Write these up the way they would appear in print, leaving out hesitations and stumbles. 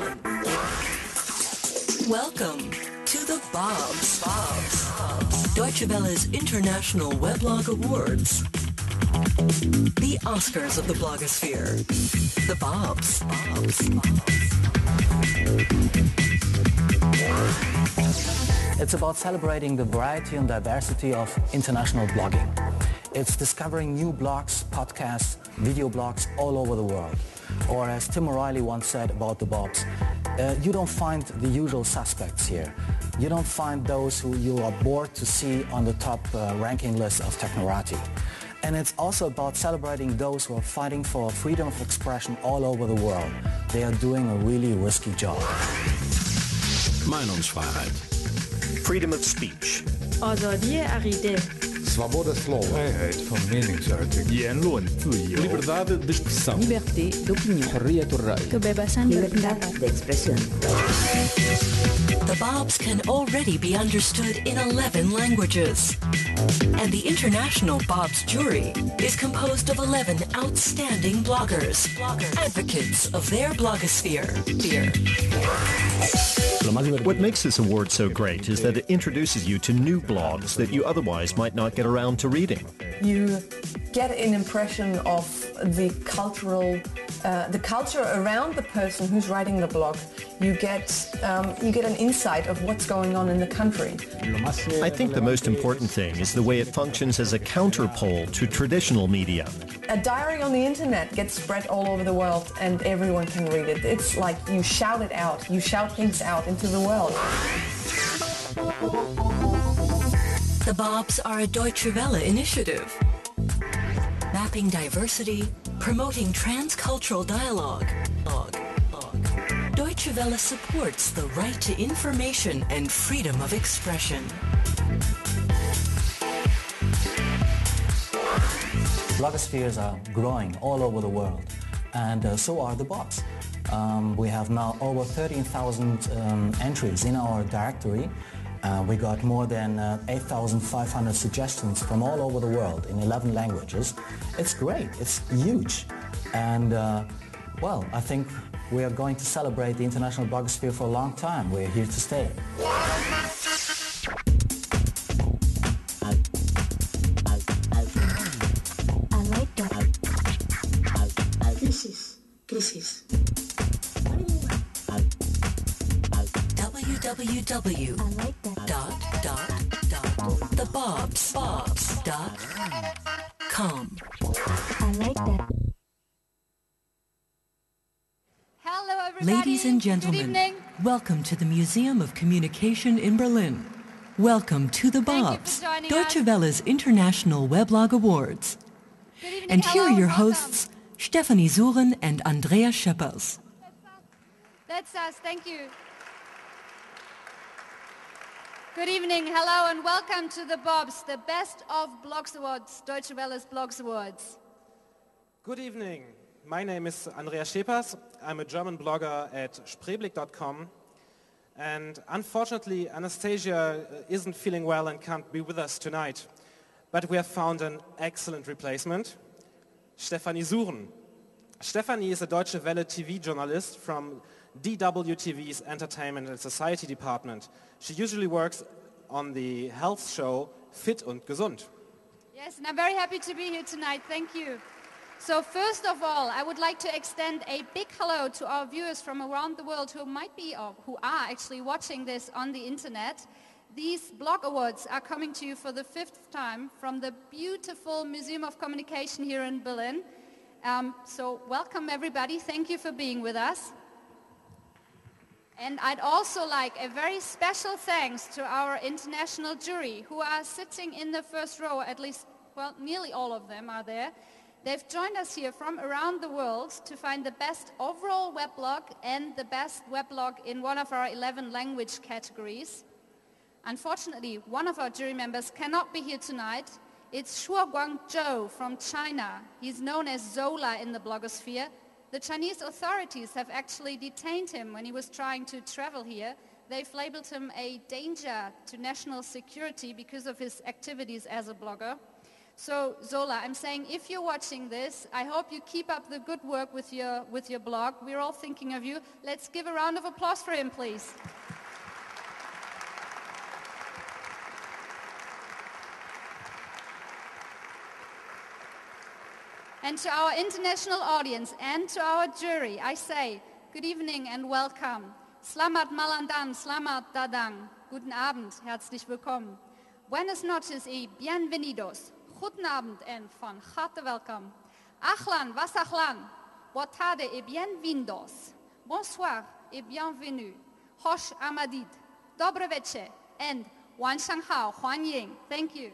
on. Welcome to the Bobs. Deutsche Welle's International Weblog Awards. The Oscars of the blogosphere. The Bobs. It's about celebrating the variety and diversity of international blogging. It's discovering new blogs, podcasts, video blogs all over the world. Or as Tim O'Reilly once said about the Bobs, you don't find the usual suspects here. You don't find those who you are bored to see on the top ranking list of Technorati. And it's also about celebrating those who are fighting for freedom of expression all over the world. They are doing a really risky job. Meinungsfreiheit. Freedom of speech. آزادی عقیده. Свобода слова. Freiheit von Meningsäußerung. 言论自由. Liberdade de expressão. Liberté d'opinion. حرية الرأي. Libertad de expresión. The Bobs can already be understood in 11 languages. And the International Bobs jury is composed of 11 outstanding bloggers, advocates of their blogosphere. What makes this award so great is that it introduces you to new blogs that you otherwise might not get around to reading. You get an impression of the culture around the person who's writing the blog. You get an insight of what's going on in the country. I think the most important thing is the way it functions as a counterpole to traditional media. A diary on the internet gets spread all over the world and everyone can read it. It's like you shout it out. You shout things out into the world. The Bobs are a Deutsche Welle initiative, mapping diversity, promoting transcultural dialogue. Deutsche Welle supports the right to information and freedom of expression. Blogospheres are growing all over the world, and so are the Bobs. We have now over 13,000 entries in our directory. We got more than 8,500 suggestions from all over the world in 11 languages. It's great. It's huge. And, well, I think we are going to celebrate the international blogosphere for a long time. We're here to stay. I like that. Crisis. www.thebobs.com. I like that. Hello, everybody. Ladies and gentlemen, welcome to the Museum of Communication in Berlin. Welcome to the Bobs, Deutsche Welle's International Weblog Awards. Good evening, And here are hello, your welcome. hosts, Stefanie Suren and Andreas Scheppers. That's us, thank you. Good evening, hello, and welcome to the Bobs, the Best of Blogs Awards, Deutsche Welle's Blogs Awards. Good evening. My name is Andreas Scheppers. I'm a German blogger at spreeblick.com. And unfortunately, Anastasia isn't feeling well and can't be with us tonight. But we have found an excellent replacement, Stefanie Suren. Stefanie is a Deutsche Welle TV journalist from DWTV's Entertainment and Society department. She usually works on the health show Fit und Gesund. Yes, and I'm very happy to be here tonight, thank you. So first of all, I would like to extend a big hello to our viewers from around the world who might be or who are actually watching this on the internet. These blog awards are coming to you for the 5th time from the beautiful Museum of Communication here in Berlin. So welcome everybody, thank you for being with us. And I'd also like a very special thanks to our international jury who are sitting in the first row, at least, well, nearly all of them are there. They've joined us here from around the world to find the best overall weblog and the best weblog in one of our 11 language categories. Unfortunately, one of our jury members cannot be here tonight. It's Shuo Guangzhou from China. He's known as Zola in the blogosphere. The Chinese authorities have actually detained him when he was trying to travel here. They've labeled him a danger to national security because of his activities as a blogger. So Zola, I'm saying if you're watching this, I hope you keep up the good work with your blog. We're all thinking of you. Let's give a round of applause for him, please. And to our international audience and to our jury, I say good evening and welcome. Selamat malam dan selamat datang. Guten Abend, herzlich willkommen. Buenas noches y bienvenidos. Guten Abend en van harte welkom. Ahlan wa sahlan. Boa tarde et bienvenidos. Bonsoir et bienvenue. Hoş amadid. Dobre večer. And wan shanghao huan ying. Thank you.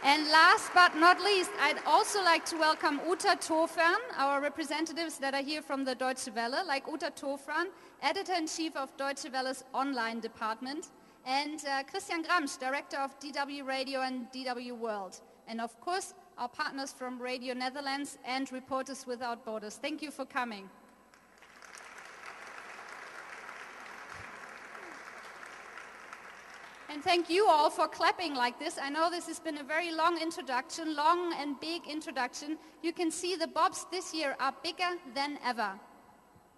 And last but not least, I'd also like to welcome Uta Tofran, our representatives that are here from the Deutsche Welle, like Uta Tofran, Editor-in-Chief of Deutsche Welle's online department, and Christian Gramsch, Director of DW Radio and DW World. And of course, our partners from Radio Netherlands and Reporters Without Borders. Thank you for coming. And thank you all for clapping like this. I know this has been a very long introduction, long and big introduction. You can see the Bobs this year are bigger than ever.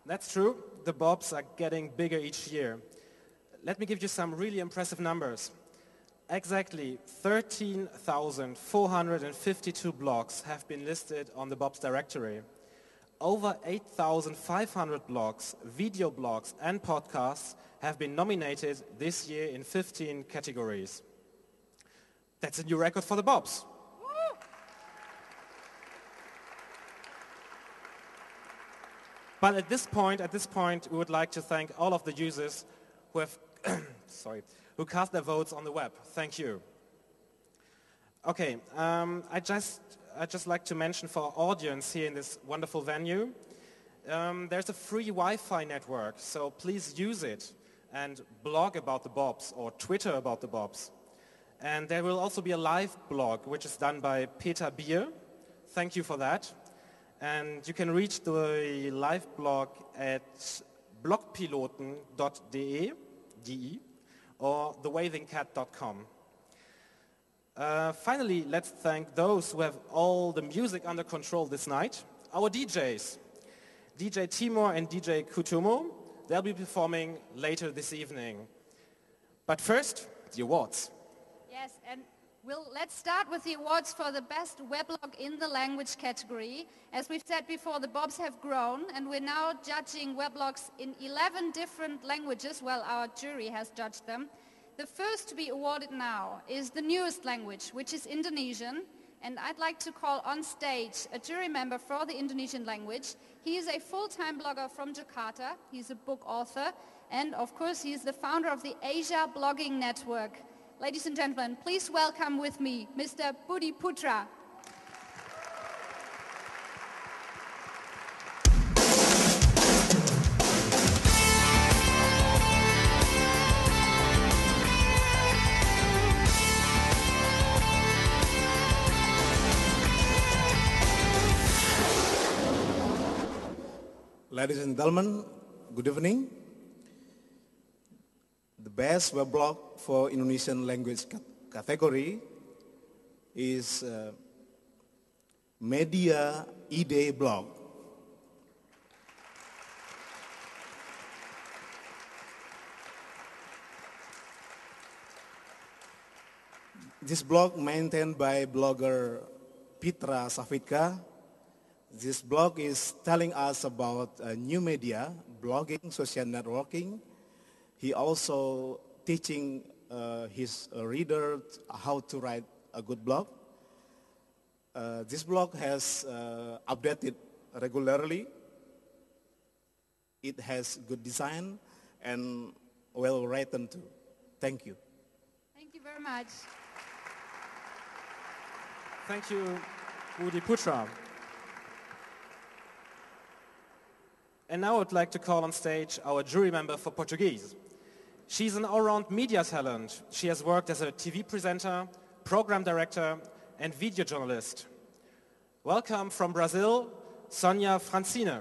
That's true. The Bobs are getting bigger each year. Let me give you some really impressive numbers. Exactly 13,452 blogs have been listed on the Bobs directory. Over 8,500 blogs, video blogs and podcasts have been nominated this year in 15 categories. That's a new record for the Bobs. But at this point, we would like to thank all of the users who have, who cast their votes on the web. Thank you. Okay, I just like to mention for our audience here in this wonderful venue, there's a free Wi-Fi network, so please use it and blog about the Bobs or Twitter about the Bobs. And there will also be a live blog, which is done by Peter Bier. Thank you for that. And you can reach the live blog at blogpiloten.de or thewavingcat.com. Finally, let's thank those who have all the music under control this night. Our DJs, DJ Timur and DJ Kutumo. They'll be performing later this evening. But first, the awards. Yes, and let's start with the awards for the best weblog in the language category. As we've said before, the Bobs have grown, and we're now judging weblogs in 11 different languages. Well, our jury has judged them. The first to be awarded now is the newest language, which is Indonesian. And I'd like to call on stage a jury member for the Indonesian language. He is a full-time blogger from Jakarta. He's a book author. And of course, he is the founder of the Asia Blogging Network. Ladies and gentlemen, please welcome with me Mr. Budi Putra. Ladies and gentlemen, good evening. The best weblog for Indonesian language category is Media Ide blog. This blog maintained by blogger Pitra Safika. This blog is telling us about new media, blogging, social networking. He also teaching his reader how to write a good blog. This blog has updated regularly. It has good design and well written too. Thank you. Thank you very much. Thank you, Budi Putra. And now I would like to call on stage our jury member for Portuguese. She's an all-round media talent. She has worked as a TV presenter, program director, and video journalist. Welcome from Brazil, Sonia Francine.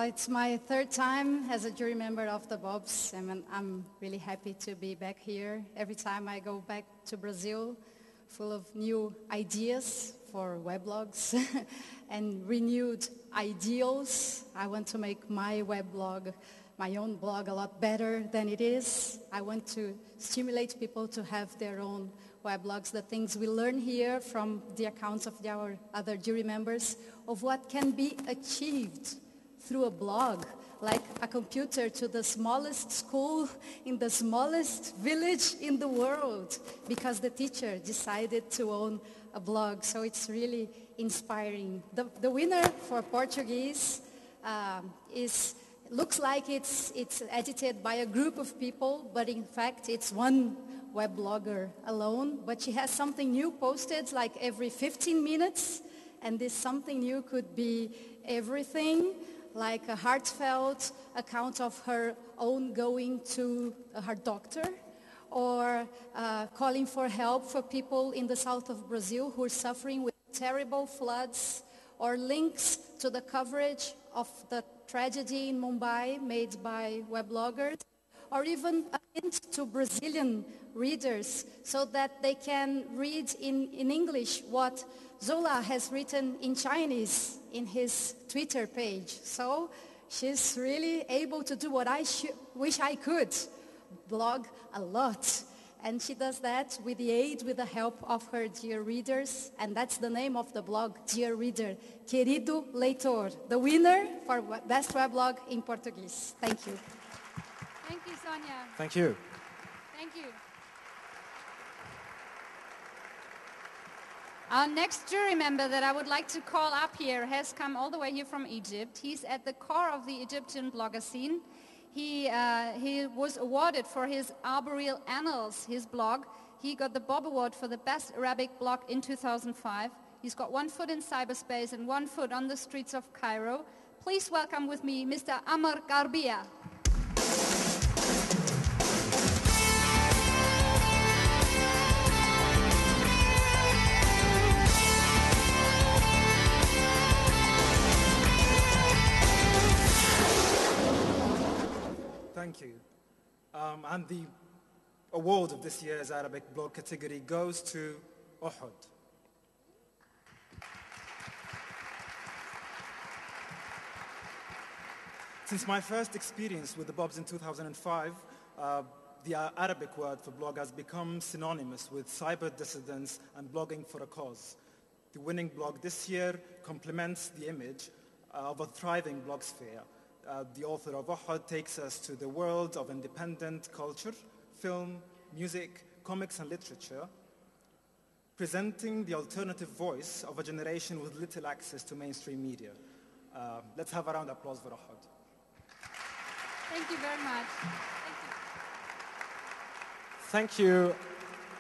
It's my third time as a jury member of the Bobs, and I'm really happy to be back here. Every time I go back to Brazil, full of new ideas for weblogs and renewed ideals. I want to make my weblog, my own blog, a lot better than it is. I want to stimulate people to have their own weblogs, the things we learn here from the accounts of our other jury members of what can be achieved through a blog, like a computer to the smallest school in the smallest village in the world, because the teacher decided to own a blog. So it's really inspiring. The winner for Portuguese looks like it's edited by a group of people, but in fact it's one webblogger alone. But she has something new posted like every 15 minutes, and this something new could be everything, like a heartfelt account of her own going to her doctor, or calling for help for people in the south of Brazil who are suffering with terrible floods, or links to the coverage of the tragedy in Mumbai made by webloggers, or even a hint to Brazilian readers so that they can read in English what Zola has written in Chinese in his Twitter page. So she's really able to do what I wish I could, blog a lot. And she does that with the help of her dear readers. And that's the name of the blog, Dear Reader, Querido Leitor, the winner for Best Weblog in Portuguese. Thank you. Thank you, Sonia. Thank you. Thank you. Our next jury member that I would like to call up here has come all the way here from Egypt. He's at the core of the Egyptian blogger scene. He was awarded for his Arboreal Annals, his blog. He got the Bob Award for the best Arabic blog in 2005. He's got 1 foot in cyberspace and 1 foot on the streets of Cairo. Please welcome with me Mr. Amr Garbia. Thank you. And the award of this year's Arabic blog category goes to Uhud. Since my first experience with the Bobs in 2005, the Arabic word for blog has become synonymous with cyber dissidence and blogging for a cause. The winning blog this year complements the image of a thriving blogosphere. The author of Uhud takes us to the world of independent culture, film, music, comics and literature, presenting the alternative voice of a generation with little access to mainstream media. Let's have a round of applause for Uhud. Thank you very much. Thank you,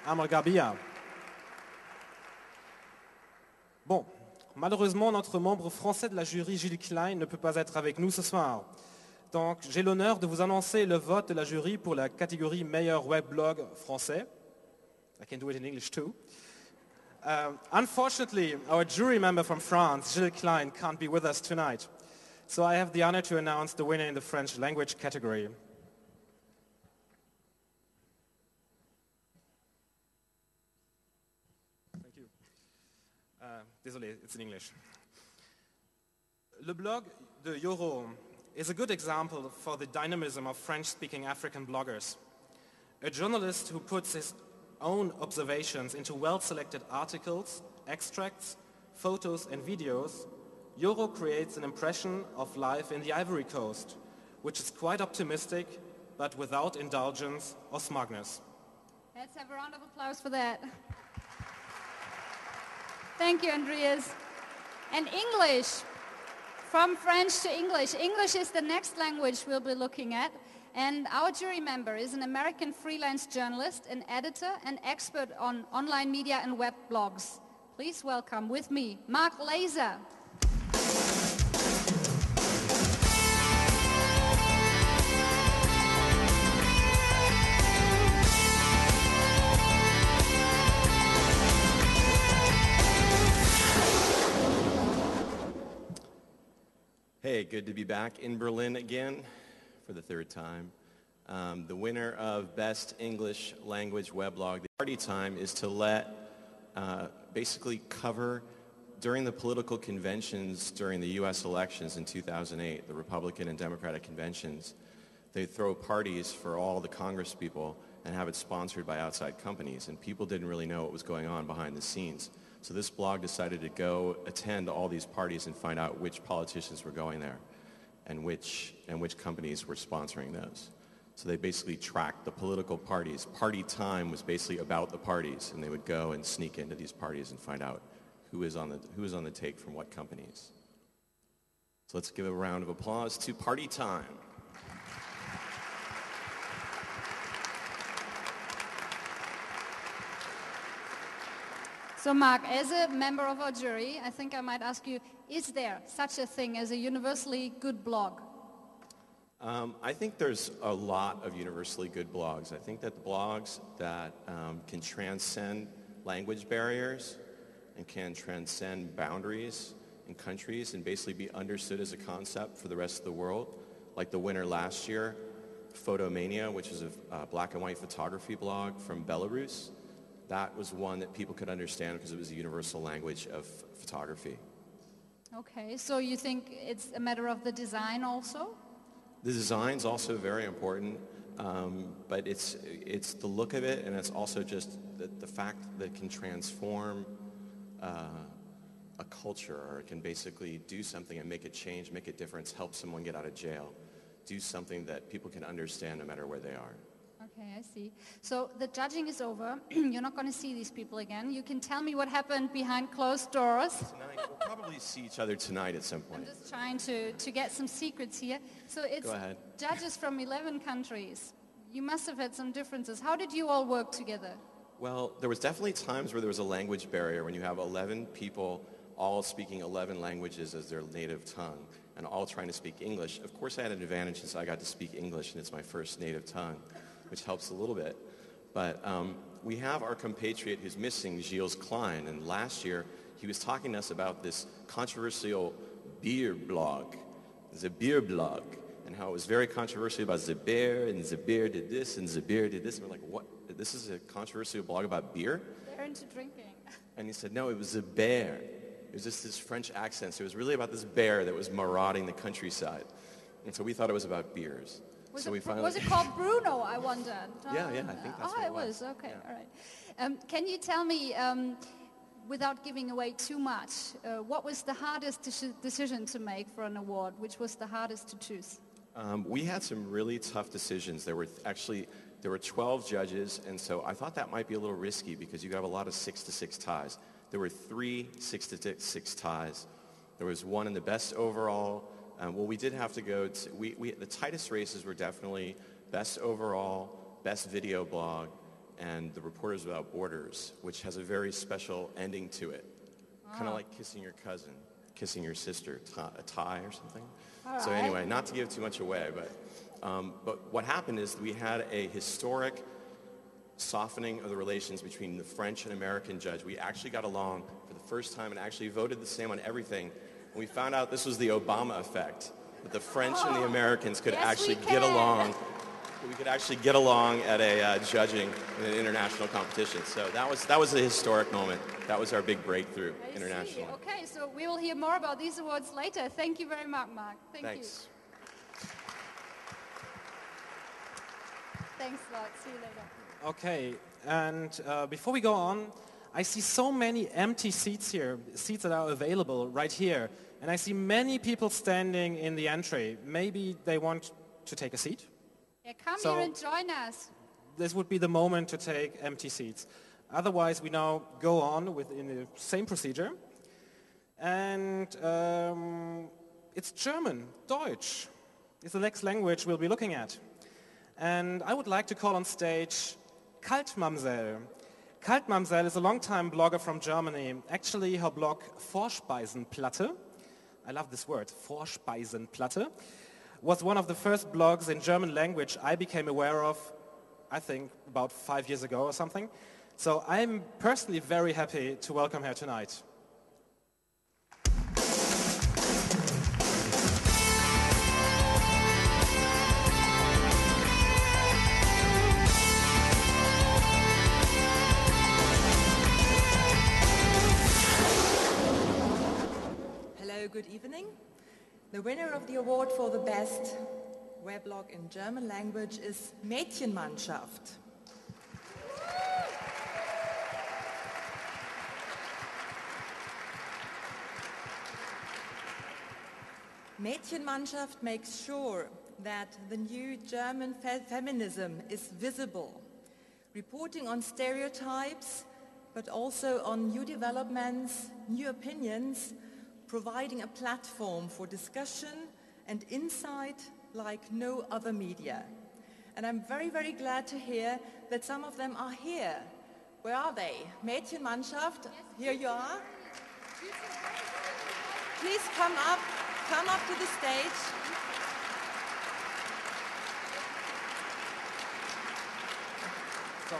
Amr Garbia. Bon. Malheureusement, notre membre français de la jury, Gilles Klein, ne peut pas être avec nous ce soir. Donc, j'ai l'honneur de vous annoncer le vote de la jury pour la catégorie meilleur weblog français. I can do it in English too. Unfortunately, our jury member from France, Gilles Klein, can't be with us tonight. So I have the honor to announce the winner in the French language category. Désolé, it's in English. Le blog de Yoro is a good example for the dynamism of French-speaking African bloggers. A journalist who puts his own observations into well-selected articles, extracts, photos and videos, Yoro creates an impression of life in the Ivory Coast, which is quite optimistic, but without indulgence or smugness. Let's have a round of applause for that. Thank you, Andreas. And English, from French to English. English is the next language we'll be looking at. And our jury member is an American freelance journalist, an editor, and expert on online media and web blogs. Please welcome with me, Mark Laser. Hey, good to be back in Berlin again for the third time. The winner of Best English Language Weblog, the party time is to let basically cover during the political conventions during the U.S. elections in 2008, the Republican and Democratic conventions. They throw parties for all the Congress people and have it sponsored by outside companies, and people didn't really know what was going on behind the scenes. So this blog decided to go attend all these parties and find out which politicians were going there and which companies were sponsoring those. So they basically tracked the political parties. Party time was basically about the parties, and they would go and sneak into these parties and find out who is on the take from what companies. So let's give a round of applause to Party Time. So Mark, as a member of our jury, I think I might ask you, is there such a thing as a universally good blog? I think there's a lot of universally good blogs. I think that the blogs that can transcend language barriers and can transcend boundaries in countries and basically be understood as a concept for the rest of the world, like the winner last year, Photomania, which is a black and white photography blog from Belarus. That was one that people could understand because it was a universal language of photography. Okay, so you think it's a matter of the design also? The design's also very important, but it's the look of it, and it's also just the fact that it can transform a culture, or it can basically do something and make a change, make a difference, help someone get out of jail, do something that people can understand no matter where they are. Okay, I see. So the judging is over. You're not going to see these people again. You can tell me what happened behind closed doors. Tonight, we'll probably see each other tonight at some point. I'm just trying to get some secrets here. So it's judges from 11 countries. You must have had some differences. How did you all work together? Well, there was definitely times where there was a language barrier when you have 11 people all speaking 11 languages as their native tongue and all trying to speak English. Of course, I had an advantage since I got to speak English and it's my first native tongue, which helps a little bit. But we have our compatriot who's missing, Gilles Klein, and last year he was talking to us about this controversial beer blog, the beer blog, and how it was very controversial about the beer, and the beer did this, and the beer did this. And we're like, what? This is a controversial blog about beer? They're into drinking. And he said, no, it was a bear. It was just this French accent. So it was really about this bear that was marauding the countryside. And so we thought it was about beers. Was it called Bruno, I wondered? Yeah, I think that's what it was. Okay, yeah. All right. Can you tell me, without giving away too much, what was the hardest decision to make for an award? Which was the hardest to choose? We had some really tough decisions. There were 12 judges, and so I thought that might be a little risky because you have a lot of 6-6 ties. There were 3 6-6 ties. There was one in the best overall. Well, we did have to go to, the tightest races were definitely best overall, best video blog, and the Reporters Without Borders, which has a very special ending to it. Kind of like kissing your cousin, kissing your sister, a tie or something. So anyway, not to give too much away, but what happened is we had a historic softening of the relations between the French and American judge. We actually got along for the first time and actually voted the same on everything. And we found out this was the Obama effect, that the French and the Americans could actually get along. We could actually get along at a judging in an international competition. So that was a historic moment. That was our big breakthrough internationally. Okay, so we will hear more about these awards later. Thank you very much, Mark. Thanks. Thanks a lot. See you later. Okay, and before we go on, I see so many empty seats here, seats that are available right here. And I see many people standing in the entry. Maybe they want to take a seat? Yeah, come here and join us. This would be the moment to take empty seats. Otherwise, we now go on within the same procedure. And it's German, Deutsch. It's the next language we'll be looking at. And I would like to call on stage Kaltmamsell. Kaltmamsell is a long-time blogger from Germany. Actually, her blog Vorspeisenplatte, I love this word, Vorspeisenplatte, was one of the first blogs in German language I became aware of, I think, about 5 years ago or something. So I'm personally very happy to welcome her tonight. The winner of the award for the best weblog in German language is Mädchenmannschaft. Mädchenmannschaft makes sure that the new German feminism is visible, reporting on stereotypes, but also on new developments, new opinions, providing a platform for discussion and insight like no other media. And I'm very, very glad to hear that some of them are here. Where are they? Mädchenmannschaft, here you are. Please come up to the stage. So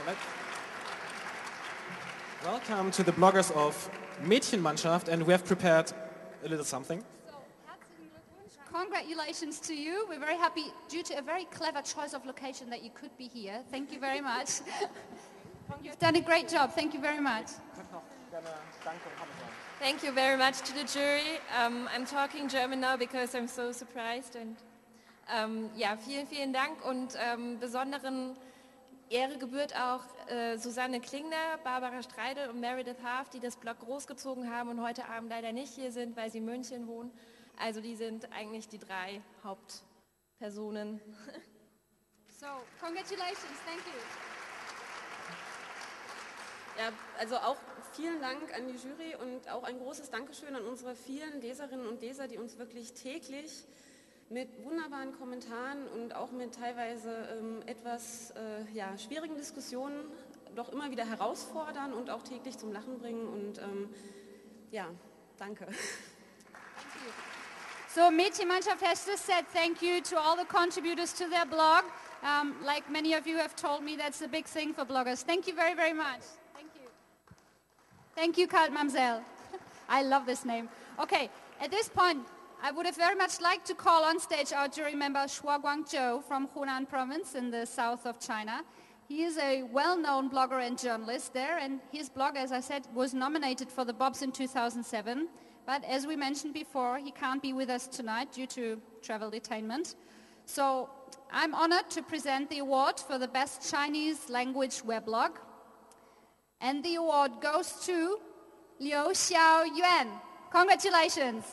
welcome to the bloggers of Mädchenmannschaft, and we have prepared a little something. Congratulations to you. We're very happy due to a very clever choice of location that you could be here. Thank you very much. You've done a great job. Thank you very much. Thank you very much to the jury. I'm talking German now because I'm so surprised. And ja, vielen, vielen Dank und besonderen Ehre gebührt auch Susanne Klingner, Barbara Streidel und Meredith Haaf, die das Blog großgezogen haben und heute Abend leider nicht hier sind, weil sie in München wohnen. Also die sind eigentlich die 3 Hauptpersonen. So, congratulations, thank you. Ja, also auch vielen Dank an die Jury und auch ein großes Dankeschön an unsere vielen Leserinnen und Leser, die uns wirklich täglich mit wunderbaren Kommentaren und auch mit teilweise etwas schwierigen Diskussionen doch immer wieder herausfordern und auch täglich zum Lachen bringen. Und ja, danke. So Mädchenmannschaft has just said thank you to all the contributors to their blog. Like many of you have told me, that's a big thing for bloggers. Thank you very, very much. Thank you. Thank you, Kalt Mamsell. I love this name. Okay, at this point, I would have very much liked to call on stage our jury member Shuo Guangzhou from Hunan province in the south of China. He is a well-known blogger and journalist there, and his blog, as I said, was nominated for the Bobs in 2007. But as we mentioned before, he can't be with us tonight due to travel detainment. So I'm honored to present the award for the best Chinese language weblog. And the award goes to Liu Xiaoyuan. Congratulations.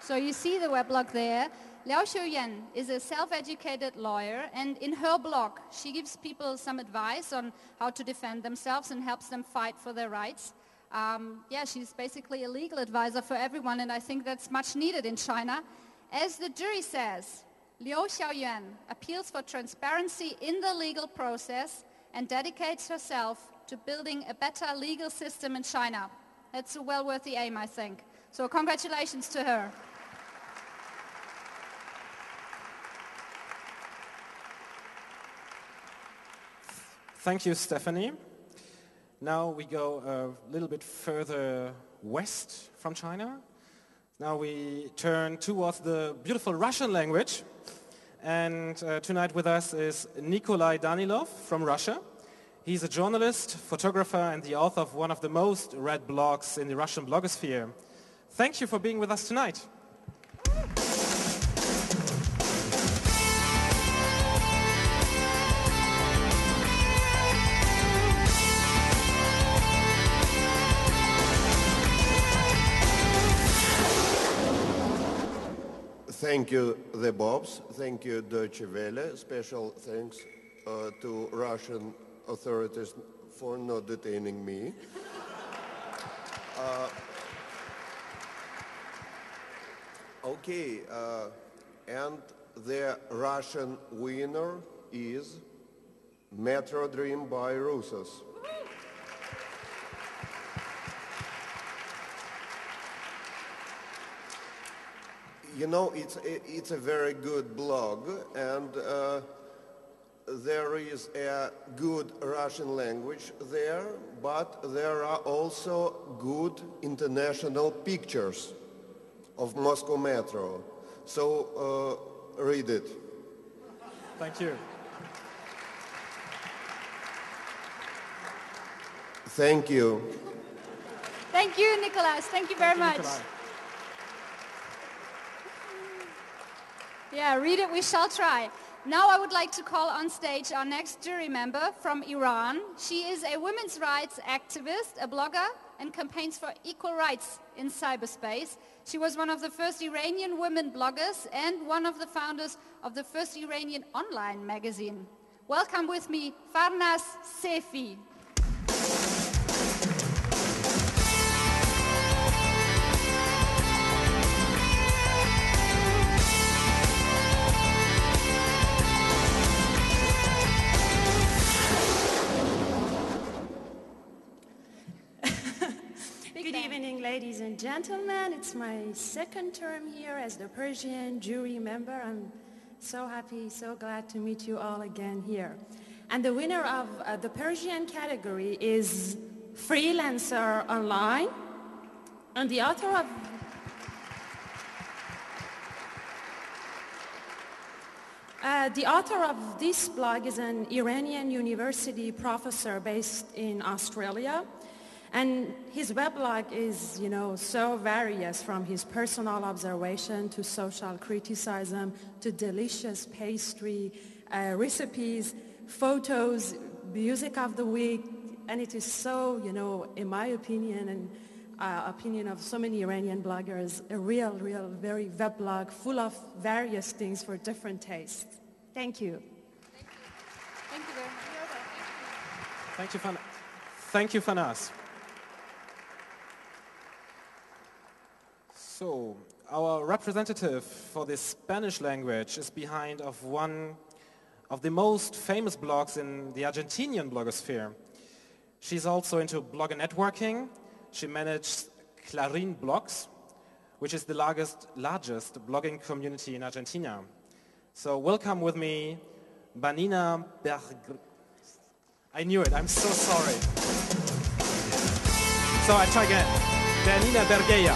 So you see the weblog there. Liu Xiaoyuan is a self-educated lawyer, and in her blog she gives people some advice on how to defend themselves and helps them fight for their rights. She's basically a legal advisor for everyone, and I think that's much needed in China. As the jury says, Liu Xiaoyuan appeals for transparency in the legal process and dedicates herself to building a better legal system in China. That's a well-worthy aim, I think. So congratulations to her. Thank you, Stephanie. Now we go a little bit further west from China. Now we turn towards the beautiful Russian language. And tonight with us is Nikolai Danilov from Russia. He's a journalist, photographer, and the author of one of the most read blogs in the Russian blogosphere. Thank you for being with us tonight. Thank you, the Bobs. Thank you, Deutsche Welle. Special thanks to Russian authorities for not detaining me. And the Russian winner is Metro Dream by Russos. You know, it's a very good blog, and there is a good Russian language there, but there are also good international pictures of Moscow Metro. So read it. Thank you. Thank you. Thank you, Nicolas. Thank you very much. Nikolai. Yeah, read it, we shall try. Now I would like to call on stage our next jury member from Iran. She is a women's rights activist, a blogger, and campaigns for equal rights in cyberspace. She was one of the first Iranian women bloggers and one of the founders of the first Iranian online magazine. Welcome with me, Farnaz Sefi. Good evening, ladies and gentlemen. It's my second term here as the Persian jury member. I'm so happy, so glad to meet you all again here. And the winner of the Persian category is Freelancer Online. And the author of this blog is an Iranian university professor based in Australia. And his weblog is, so various, from his personal observation to social criticism to delicious pastry, recipes, photos, music of the week. And it is so, in my opinion and opinion of so many Iranian bloggers, a real, very weblog full of various things for different tastes. Thank you. Thank you very much. Thank you, Fanas. So, our representative for the Spanish language is behind of one of the most famous blogs in the Argentinian blogosphere. She's also into blogger networking. She managed Clarín Blogs, which is the largest blogging community in Argentina. So welcome with me, Banina I knew it, I'm so sorry. So I try again. Banina Bergeya.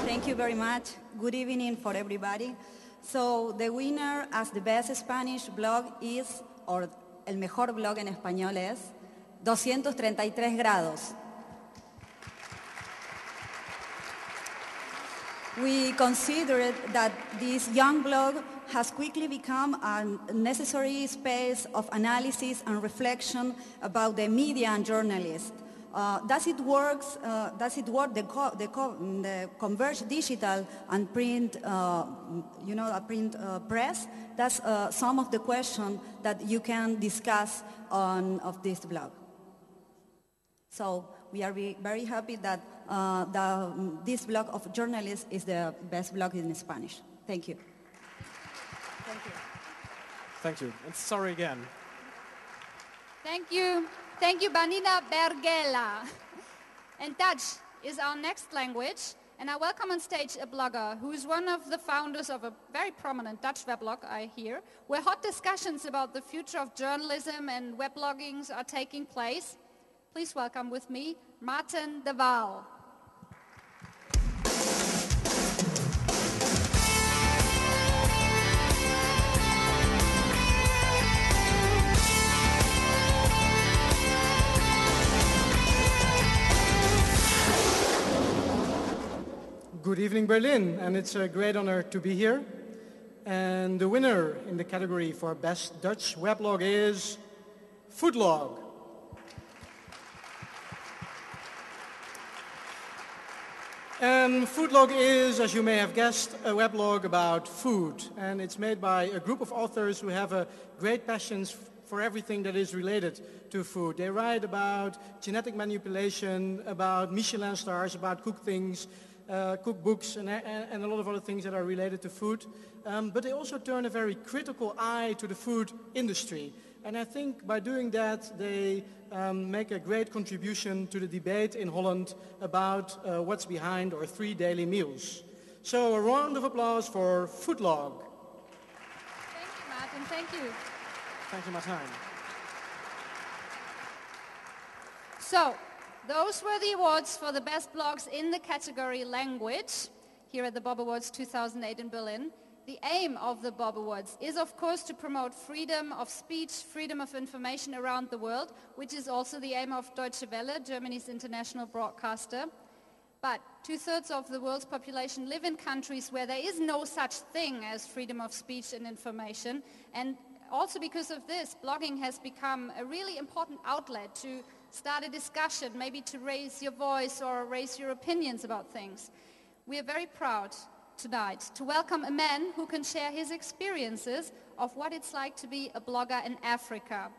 Thank you very much. Good evening for everybody. So the winner as the best Spanish blog is, or el mejor blog en español es, 233 grados. We consider that this young blog has quickly become a necessary space of analysis and reflection about the media and journalists. Does it work the converged digital and print, a print press? That's some of the questions that you can discuss of this blog. So we are very happy that this blog of journalists is the best blog in Spanish. Thank you. Thank you. Thank you. And sorry again. Thank you. Thank you, Banina Bergela. And Dutch is our next language. And I welcome on stage a blogger who is one of the founders of a very prominent Dutch weblog, I hear, where hot discussions about the future of journalism and webloggings are taking place. Please welcome with me, Maarten de Waal. Good evening, Berlin, and it's a great honor to be here. And the winner in the category for Best Dutch Weblog is Foodlog. And Foodlog is, as you may have guessed, a weblog about food. And it's made by a group of authors who have a great passion for everything that is related to food. They write about genetic manipulation, about Michelin stars, about cooked things, cookbooks and a lot of other things that are related to food. But they also turn a very critical eye to the food industry. And I think by doing that, they make a great contribution to the debate in Holland about what's behind our 3 daily meals. So a round of applause for Foodlog. Thank you, Maarten. Thank you. Thank you, Martijn. So, those were the awards for the best blogs in the category language. here at the Bob Awards 2008 in Berlin. The aim of the Bob Awards is, of course, to promote freedom of speech, freedom of information around the world, which is also the aim of Deutsche Welle, Germany's international broadcaster. But 2/3 of the world's population live in countries where there is no such thing as freedom of speech and information. And also because of this, blogging has become a really important outlet to start a discussion, maybe to raise your voice or raise your opinions about things. We are very proud tonight to welcome a man who can share his experiences of what it's like to be a blogger in Africa.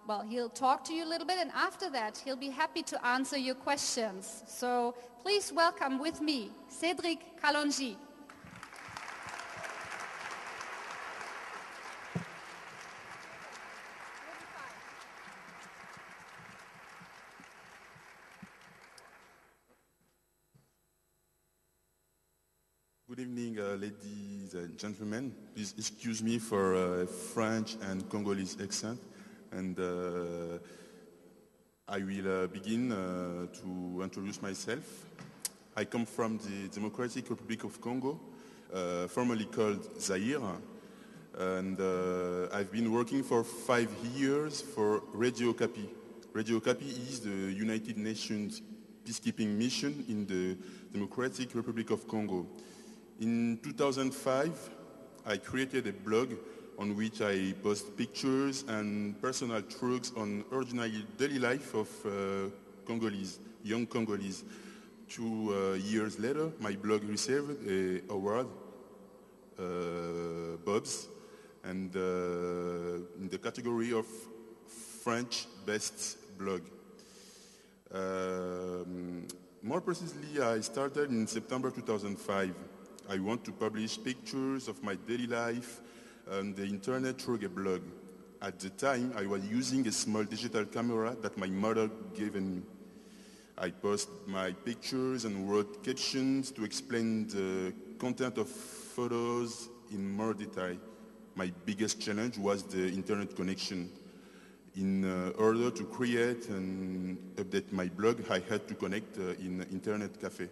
Well, he'll talk to you a little bit, and after that he'll be happy to answer your questions. So please welcome with me Cédric Kalonji. Good evening, ladies and gentlemen. Please excuse me for French and Congolese accent. And I will begin to introduce myself. I come from the Democratic Republic of Congo, formerly called Zaire. And I've been working for 5 years for Radio Okapi. Radio Okapi is the United Nations peacekeeping mission in the Democratic Republic of Congo. In 2005, I created a blog on which I post pictures and personal truths on ordinary daily life of Congolese, young Congolese. 2 years later, my blog received an award, Bob's, and in the category of French Best Blog. More precisely, I started in September 2005. I want to publish pictures of my daily life on the internet through a blog. At the time, I was using a small digital camera that my mother gave me. I post my pictures and wrote captions to explain the content of photos in more detail. My biggest challenge was the internet connection. In order to create and update my blog, I had to connect in an internet cafe.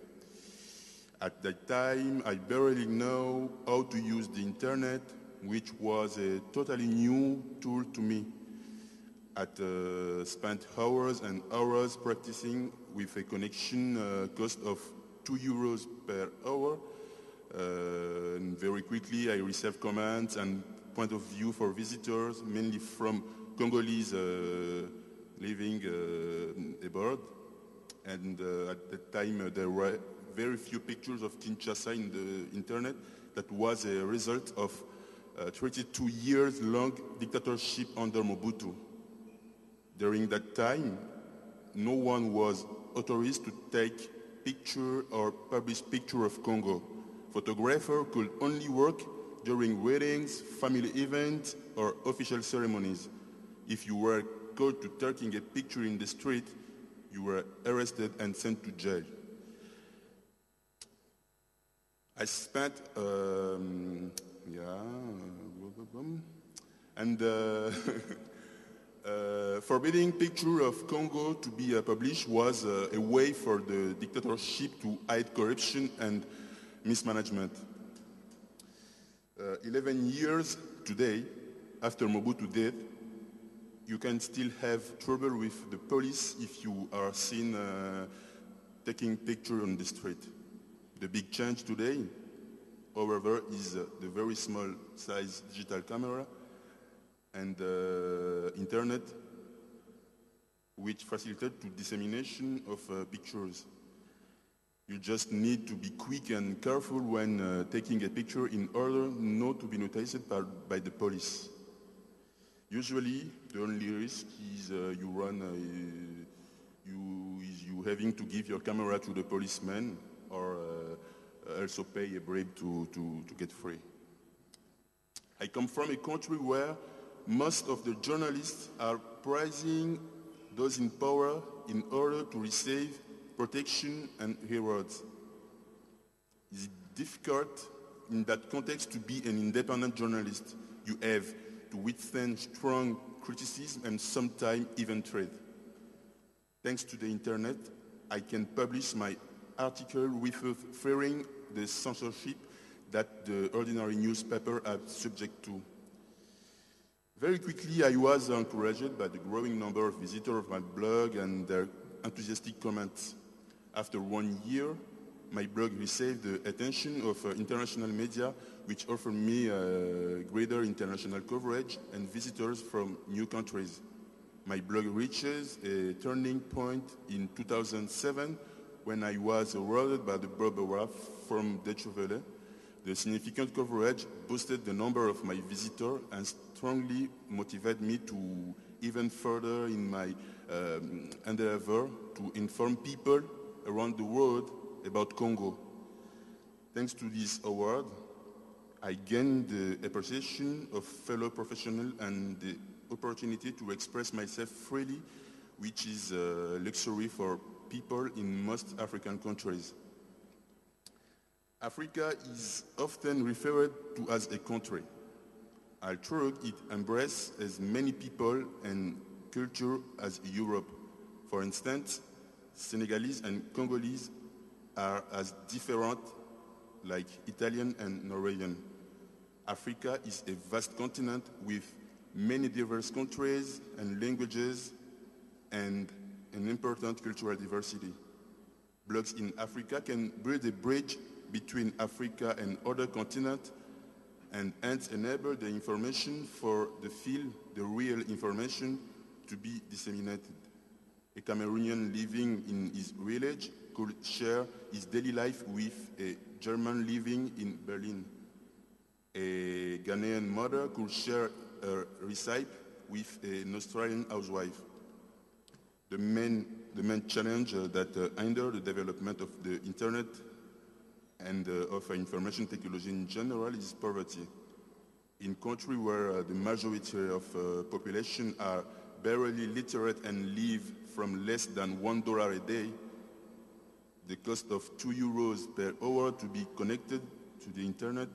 At that time, I barely know how to use the internet, which was a totally new tool to me. I spent hours and hours practicing with a connection cost of €2 per hour. And very quickly, I received comments and point of view for visitors, mainly from Congolese living abroad. And at that time, there were very few pictures of Kinshasa in the internet. That was a result of 32 years long dictatorship under Mobutu. During that time, no one was authorized to take picture or publish picture of Congo. Photographer could only work during weddings, family events, or official ceremonies. If you were caught to taking a picture in the street, you were arrested and sent to jail. I spent, forbidding picture of Congo to be published was a way for the dictatorship to hide corruption and mismanagement. 11 years today, after Mobutu's death, you can still have trouble with the police if you are seen taking picture on the street. The big change today, however, is the very small size digital camera and internet, which facilitate the dissemination of pictures. You just need to be quick and careful when taking a picture in order not to be noticed by the police. Usually, the only risk is you having to give your camera to the policeman or also pay a bribe to get free. I come from a country where most of the journalists are praising those in power in order to receive protection and rewards. It's difficult in that context to be an independent journalist. You have to withstand strong criticism and sometimes even threat. Thanks to the internet, I can publish my article without fearing the censorship that the ordinary newspaper are subject to. Very quickly, I was encouraged by the growing number of visitors of my blog and their enthusiastic comments. After 1 year, my blog received the attention of international media, which offered me greater international coverage and visitors from new countries. My blog reaches a turning point in 2007 when I was awarded by the Bob Award from Deutsche Welle. The significant coverage boosted the number of my visitors and strongly motivated me to even further in my endeavor to inform people around the world about Congo. Thanks to this award, I gained the appreciation of fellow professionals and the opportunity to express myself freely, which is a luxury for people in most African countries. Africa is often referred to as a country. Although it embraces as many people and culture as Europe. For instance, Senegalese and Congolese are as different like Italian and Norwegian. Africa is a vast continent with many diverse countries and languages and an important cultural diversity. Blogs in Africa can build a bridge between Africa and other continents and hence enable the information for the field, the real information, to be disseminated. A Cameroonian living in his village could share his daily life with a German living in Berlin. A Ghanaian mother could share her recipe with an Australian housewife. The main challenge that hinder the development of the internet and of information technology in general is poverty. In countries where the majority of population are barely literate and live from less than $1 a day, the cost of €2 per hour to be connected to the internet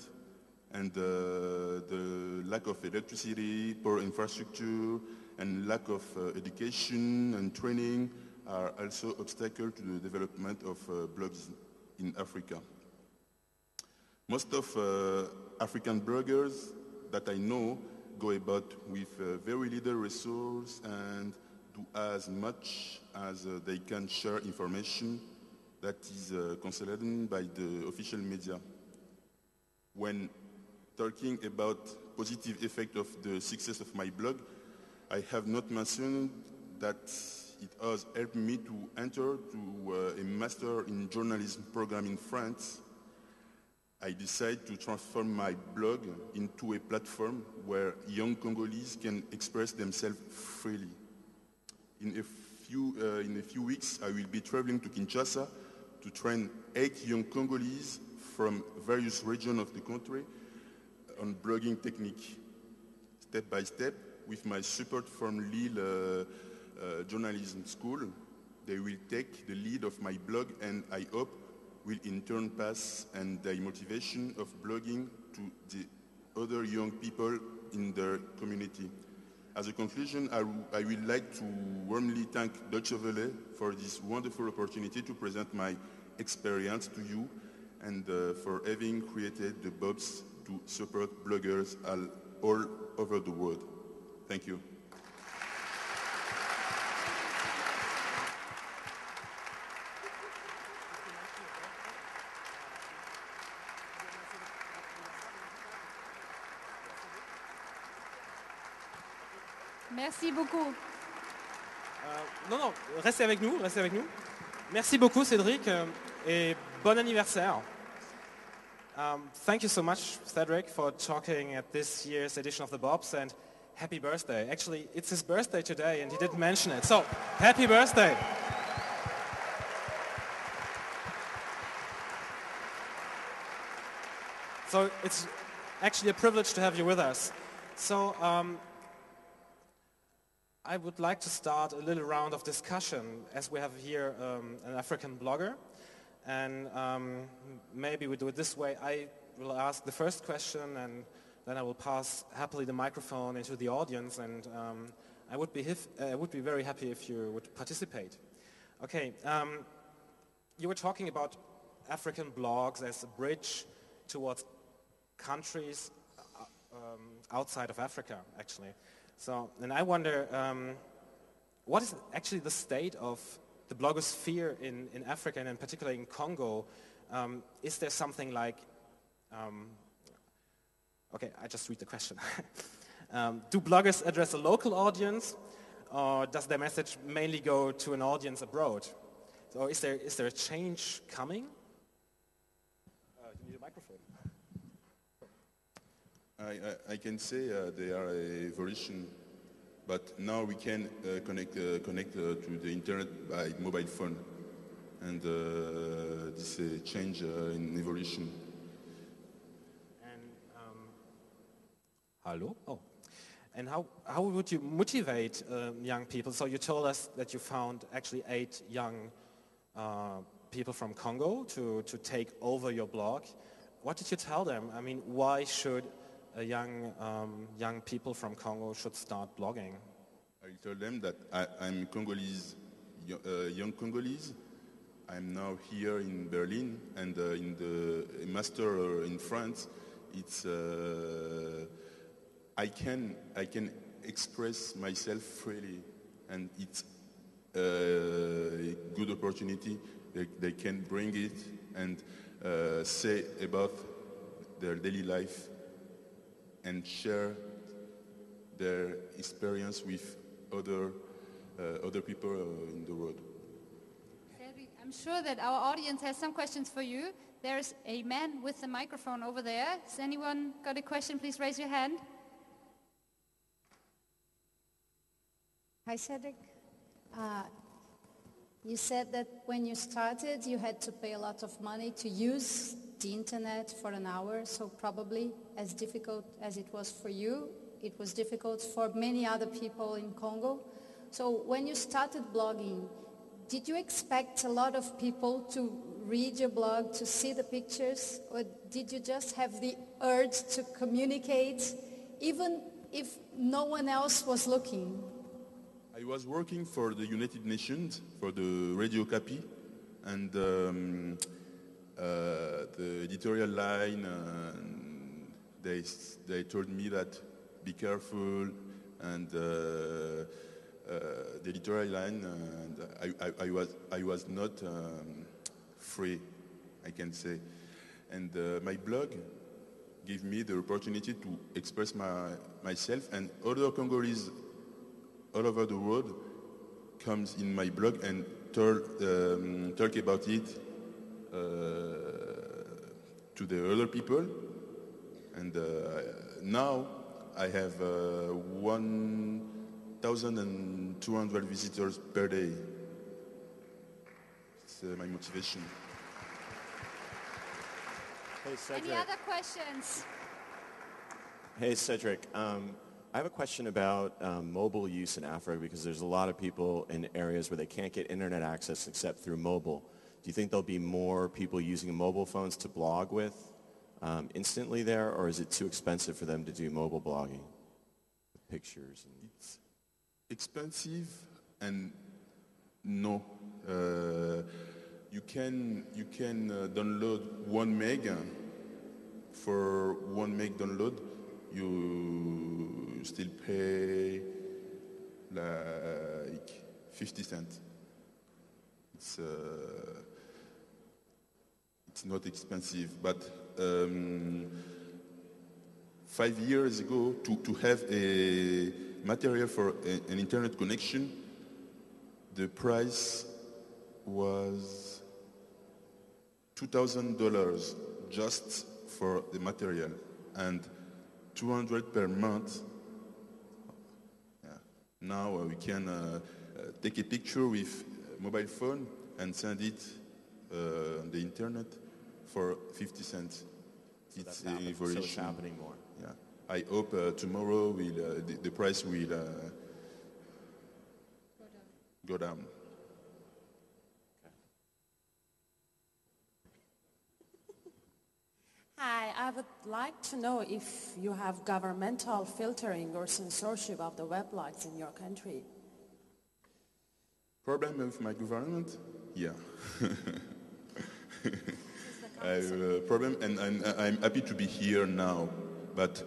and the lack of electricity, poor infrastructure, and lack of education and training are also obstacles to the development of blogs in Africa. Most of African bloggers that I know go about with very little resource and do as much as they can share information that is considered by the official media. When talking about positive effect of the success of my blog, I have not mentioned that it has helped me to enter to a Master in Journalism program in France. I decided to transform my blog into a platform where young Congolese can express themselves freely. In a few weeks, I will be traveling to Kinshasa to train 8 young Congolese from various regions of the country on blogging technique. Step by step, with my support from Lille Journalism School, they will take the lead of my blog and I hope will in turn pass and the motivation of blogging to the other young people in their community. As a conclusion, I would like to warmly thank Deutsche Welle for this wonderful opportunity to present my experience to you and for having created the Bobs to support bloggers all over the world. Thank you. Merci beaucoup. Non, restez avec nous, restez avec nous. Merci beaucoup Cédric et bon anniversaire. Thank you so much, Cedric, for talking at this year's edition of the Bobs, and happy birthday. Actually, it's his birthday today and he didn't mention it, so happy birthday. So it's actually a privilege to have you with us. So I would like to start a little round of discussion as we have here an African blogger. And maybe we do it this way. I will ask the first question and then I will pass happily the microphone into the audience, and I would be very happy if you would participate. Okay, you were talking about African blogs as a bridge towards countries outside of Africa, actually. So, and I wonder, what is actually the state of the blogosphere in Africa, and in particular in Congo? Is there something like, okay, I just read the question. Do bloggers address a local audience, or does their message mainly go to an audience abroad? So is there a change coming? You need a microphone. I can say they are a evolution, but now we can connect to the internet by mobile phone, and this is a change in evolution. And hello. Oh, and how would you motivate young people? So you told us that you found actually 8 young people from Congo to take over your blog. What did you tell them? I mean, why should young people from Congo should start blogging? I told them that I'm Congolese, young Congolese. I'm now here in Berlin, and in the master in France. It's I can express myself freely, and it's a good opportunity. They can bring it and say about their daily life and share their experience with other people in the world. I'm sure that our audience has some questions for you. There's a man with the microphone over there. Has anyone got a question? Please raise your hand. Hi, Cedric. You said that when you started, you had to pay a lot of money to use the internet for an hour, so probably as difficult as it was for you, it was difficult for many other people in Congo. So when you started blogging, did you expect a lot of people to read your blog, to see the pictures, or did you just have the urge to communicate, even if no one else was looking? I was working for the United Nations, for the radio copy, and the editorial line, they told me that be careful, and the editorial line, and I was not free, I can say, and my blog gave me the opportunity to express myself, and other Congolese all over the world comes in my blog and talk about it to the other people, and now I have 1,200 visitors per day. It's my motivation. Hey, Cedric. Any other questions? Hey, Cedric. I have a question about mobile use in Africa, because there's a lot of people in areas where they can't get internet access except through mobile. Do you think there'll be more people using mobile phones to blog with instantly there, or is it too expensive for them to do mobile blogging with pictures? It's expensive, and no. You can download 1 meg. For 1 meg download, you still pay like 50 cents. It's not expensive, but 5 years ago, to have a material for an internet connection, the price was $2,000 just for the material, and $200 per month. Yeah. Now we can take a picture with a mobile phone and send it on the internet for 50 cents. So it's an evolution. So it's happening more. Yeah. I hope tomorrow the price will go down. Hi, I would like to know if you have governmental filtering or censorship of the weblogs in your country. Problem with my government? Yeah. I have a problem, and I'm happy to be here now. But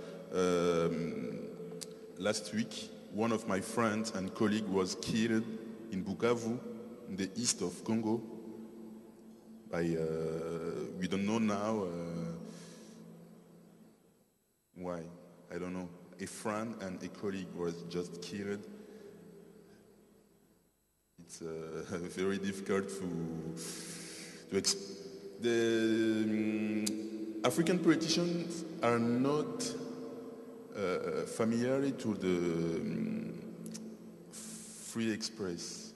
last week, one of my friends and colleagues was killed in Bukavu, in the east of Congo. By we don't know now why. I don't know. A friend and a colleague was just killed. It's very difficult to explain. The African politicians are not familiar to the free express.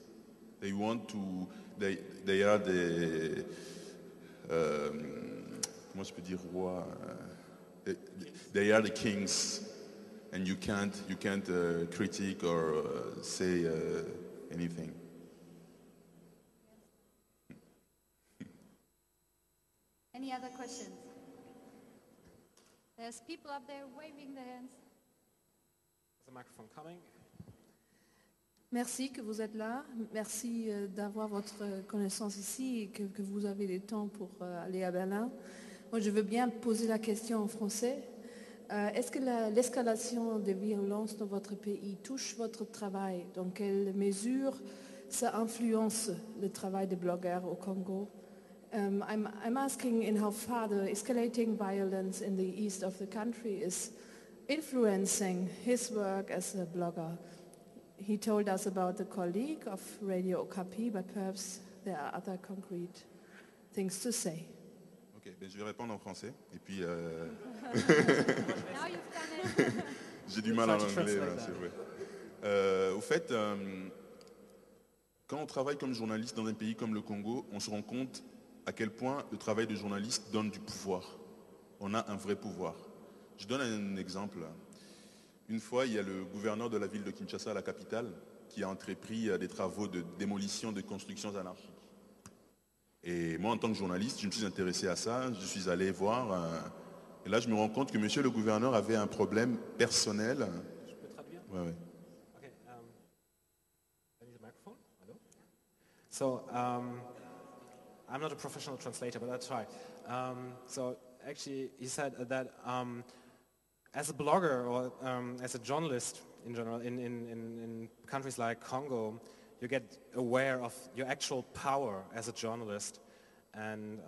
They want to. They are the. Comment je peux dire roi? They are the kings, and you can't critique or say anything. Any other questions? There's people up there waving their hands. There's a microphone coming. Merci que vous êtes là. Merci d'avoir votre connaissance ici et que vous avez le temps pour aller à Berlin. Moi, je veux bien poser la question en français. Est-ce que l'escalation des violences dans votre pays touche votre travail? Dans quelle mesure ça influence le travail des blogueurs au Congo? I'm asking in how far the escalating violence in the east of the country is influencing his work as a blogger. He told us about the colleague of Radio Okapi, but perhaps there are other concrete things to say. Ok, ben je vais répondre en français. Et puis, j'ai du mal en anglais, c'est vrai. Au fait, quand on travaille comme journaliste dans un pays comme le Congo, on se rend compte à quel point le travail de journaliste donne du pouvoir. On a un vrai pouvoir. Je donne un exemple. Une fois, il y a le gouverneur de la ville de Kinshasa, la capitale, qui a entrepris des travaux de démolition de constructions anarchiques. Et moi, en tant que journaliste, je me suis intéressé à ça, je suis allé voir. Et là, je me rends compte que monsieur le gouverneur avait un problème personnel. Je peux traduire? Ouais, ouais. Okay, I need a microphone. Hello? So, I'm not a professional translator, but I'll try. So, actually, he said that as a blogger or as a journalist in general, in countries like Congo, you get aware of your actual power as a journalist. And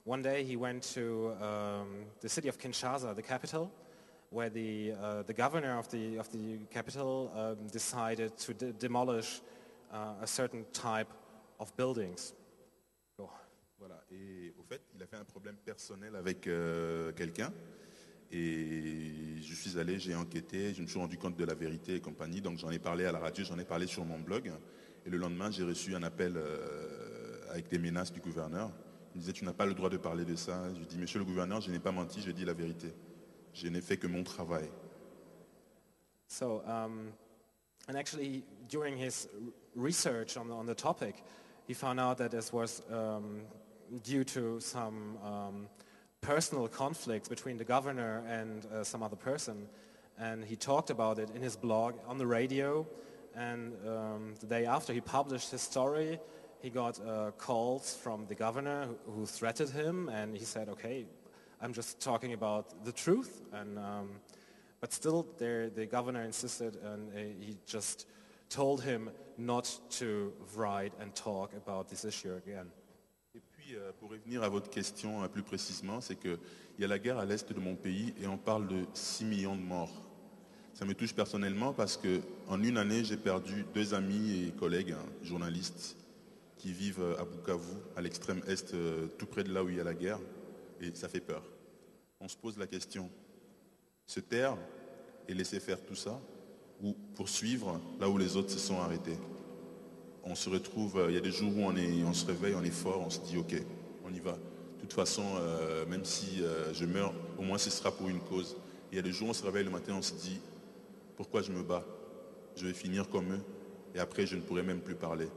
one day he went to the city of Kinshasa, the capital, where the governor of the capital decided to demolish a certain type of buildings. Voilà. Et au fait, il a fait un problème personnel avec quelqu'un. Et je suis allé, j'ai enquêté, je me suis rendu compte de la vérité et compagnie. Donc j'en ai parlé à la radio, j'en ai parlé sur mon blog. Et le lendemain, j'ai reçu un appel avec des menaces du gouverneur. Il me disait, tu n'as pas le droit de parler de ça. Je dis, monsieur le gouverneur, je n'ai pas menti, je dis la vérité. Je n'ai fait que mon travail. So, and actually, during his research on the topic, he found out that this was due to some personal conflicts between the governor and some other person. And he talked about it in his blog, on the radio. And the day after he published his story, he got calls from the governor who threatened him. And he said, okay, I'm just talking about the truth. And but still, the governor insisted, and he just told him not to write and talk about this issue again. Et puis, pour revenir à votre question plus précisément, c'est qu'il y a la guerre à l'est de mon pays et on parle de 6 millions de morts. Ça me touche personnellement parce qu'en une année, j'ai perdu 2 amis et collègues, journalistes, qui vivent à Bukavu, à l'extrême est, tout près de là où il y a la guerre. Et ça fait peur. On se pose la question, se taire et laisser faire tout ça, ou poursuivre là où les autres se sont arrêtés. On se retrouve, il y a des jours où on se réveille, on est fort, on se dit ok, on y va. De toute façon, même si je meurs, au moins ce sera pour une cause. Il y a des jours où on se réveille le matin, on se dit pourquoi je me bats? Je vais finir comme eux et après je ne pourrai même plus parler.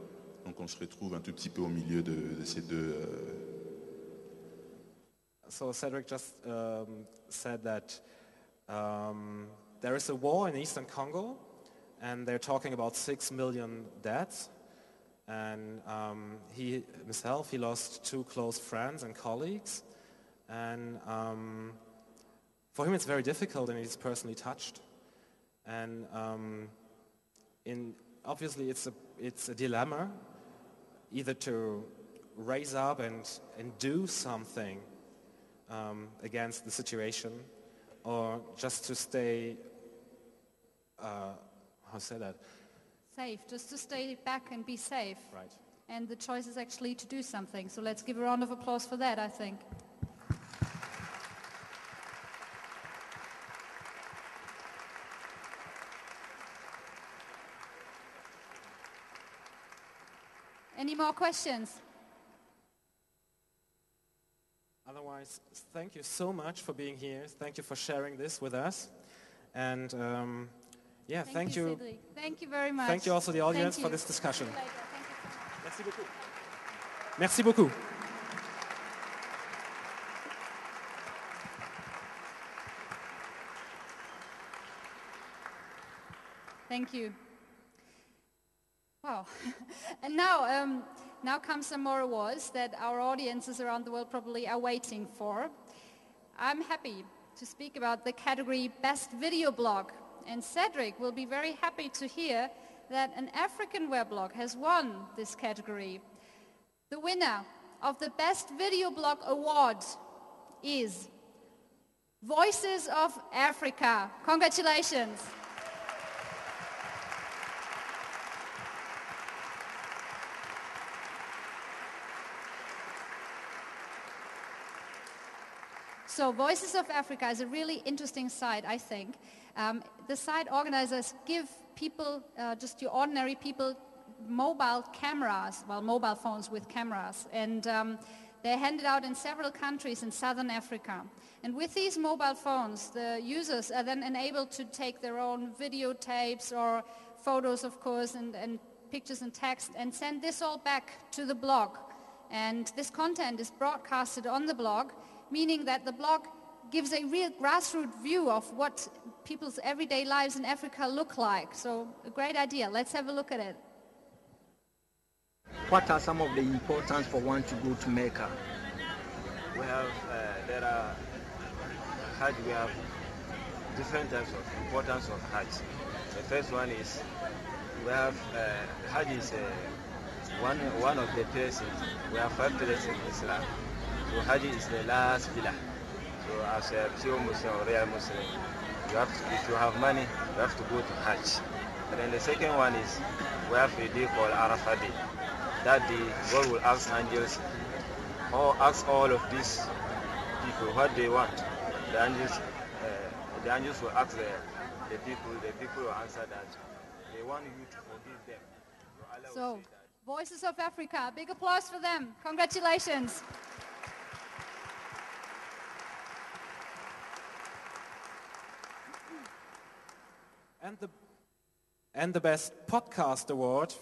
Donc on se retrouve un tout petit peu au milieu de ces deux. So Cedric just said that there is a war in eastern Congo and they're talking about 6 million deaths. And he himself, he lost 2 close friends and colleagues. And for him it's very difficult, and he's personally touched. And obviously it's a dilemma, either to raise up and do something against the situation, or just to stay, how say that? Safe, just to stay back and be safe. Right. And the choice is actually to do something. So let's give a round of applause for that, I think. Any more questions? Otherwise, thank you so much for being here. Thank you for sharing this with us. And yeah, thank you. Cédric. Thank you very much. Thank you also the audience Thank for you. this discussion. See you later. Thank you so much. Merci beaucoup. Merci beaucoup. Thank you. Wow. And now comes some more awards that our audiences around the world probably are waiting for. I'm happy to speak about the category Best Video Blog. And Cédric will be very happy to hear that an African weblog has won this category. The winner of the Best Video Blog Award is Voices of Africa. Congratulations. So Voices of Africa is a really interesting site, I think. The site organizers give people, just your ordinary people, mobile cameras, well, mobile phones with cameras. And they're handed out in several countries in southern Africa. And with these mobile phones, the users are then enabled to take their own videotapes or photos, of course, and pictures and text, and send this all back to the blog. And this content is broadcasted on the blog, meaning that the blog gives a real grassroots view of what people's everyday lives in Africa look like. So a great idea. Let's have a look at it. What are some of the importance for one to go to Mecca? We have, there are Hajj, we have different types of importance of Hajj. The first one is, we have, Hajj is one of the places, we have 5 places in Islam. So Hajj is the last pillar. So as a pure Muslim or real Muslim, you have to, if you have money, you have to go to Hajj. And then the second one is, we have a day called Arafah Day. That day, God will ask angels, or ask all of these people what they want. The angels will ask the people will answer that they want you to forgive them. So, Voices of Africa, big applause for them. Congratulations. And the Best Podcast Award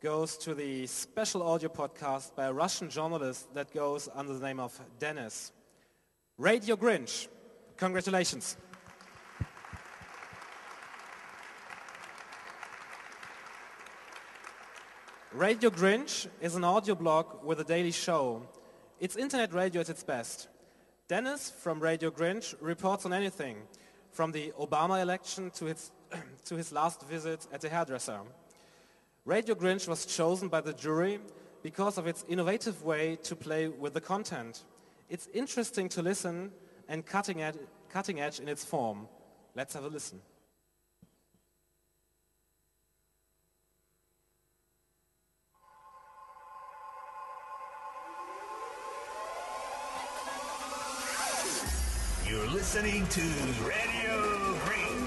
goes to the special audio podcast by a Russian journalist that goes under the name of Dennis. Radio Grinch. Congratulations. Radio Grinch is an audio blog with a daily show. It's internet radio at its best. Dennis from Radio Grinch reports on anything, from the Obama election to his last visit at the hairdresser. Radio Grinch was chosen by the jury because of its innovative way to play with the content. It's interesting to listen and cutting edge in its form. Let's have a listen. You're listening to Radio Green.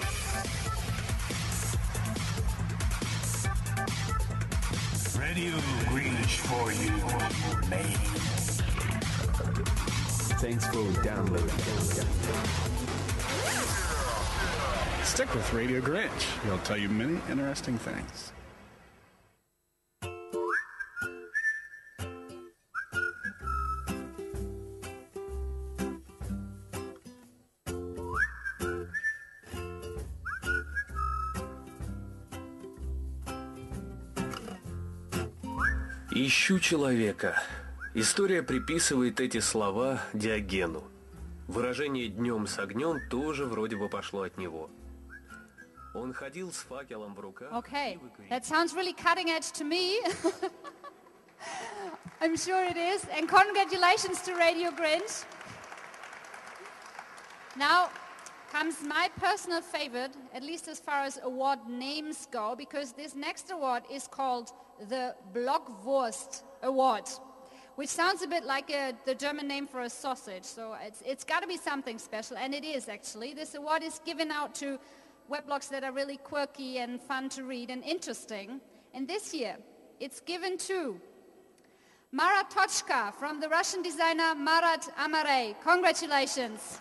Radio Greenish for you, man. Thanks for downloading. Stick with Radio Grinch. He'll tell you many interesting things. Ищу человека. История приписывает эти слова Диогену. Выражение «днем с огнем» тоже вроде бы пошло от него. Он ходил с факелом в руках. Okay, that sounds really cutting edge to me. I'm sure it is. And congratulations to Radio Grinch. Now comes my personal favorite, at least as far as award names go, because this next award is called the Blockwurst Award, which sounds a bit like the German name for a sausage. So it's got to be something special, and it is actually. This award is given out to weblogs that are really quirky and fun to read and interesting. And this year, it's given to Marat Tochka from the Russian designer Marat Amarey. Congratulations.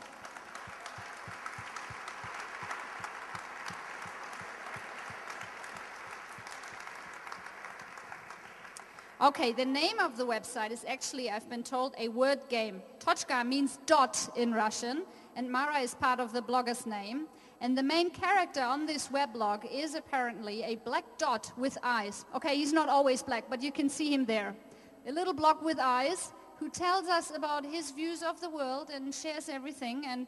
Okay, the name of the website is actually, I've been told, a word game. Tochka means dot in Russian, and Mara is part of the blogger's name. And the main character on this weblog is apparently a black dot with eyes. Okay, he's not always black, but you can see him there. A little block with eyes who tells us about his views of the world and shares everything. And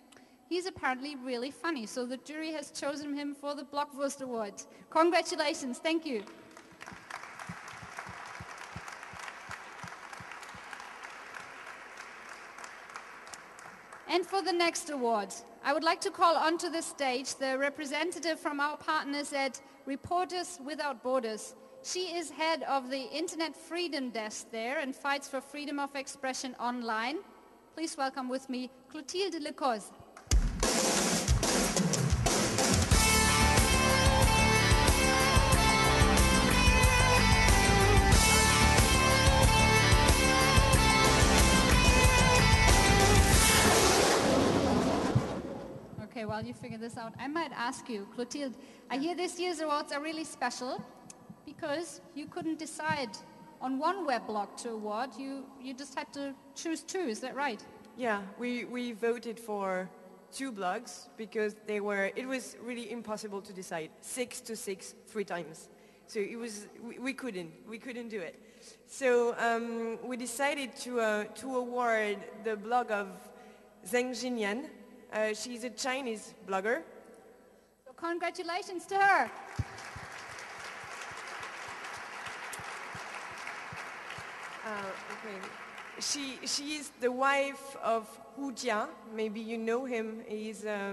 he's apparently really funny. So the jury has chosen him for the Blockwurst Award. Congratulations. Thank you. And for the next award, I would like to call onto the stage the representative from our partners at Reporters Without Borders. She is head of the Internet Freedom Desk there and fights for freedom of expression online. Please welcome with me Clotilde Lecoz. Okay, while you figure this out, I might ask you, Clotilde, I hear this year's awards are really special because you couldn't decide on one weblog to award. You just had to choose two, is that right? Yeah, we voted for two blogs because it was really impossible to decide. 6 to 6, 3 times. So we couldn't do it. So we decided to award the blog of Zheng Jinyan. She's a Chinese blogger. So congratulations to her. Okay. She is the wife of Hu Jia. Maybe you know him. He's a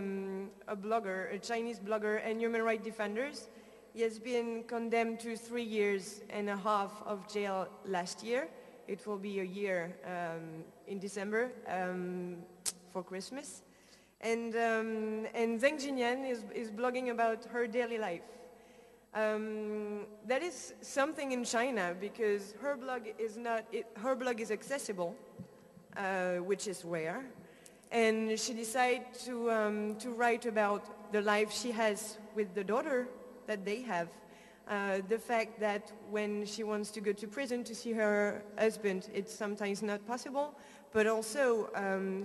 blogger, a Chinese blogger and human rights defenders. He has been condemned to 3 years and a half of jail last year. It will be a year in December for Christmas. And Zheng Jinyan is blogging about her daily life. That is something in China because her blog is accessible, which is rare, and she decided to write about the life she has with the daughter that they have, the fact that when she wants to go to prison to see her husband, it's sometimes not possible, but also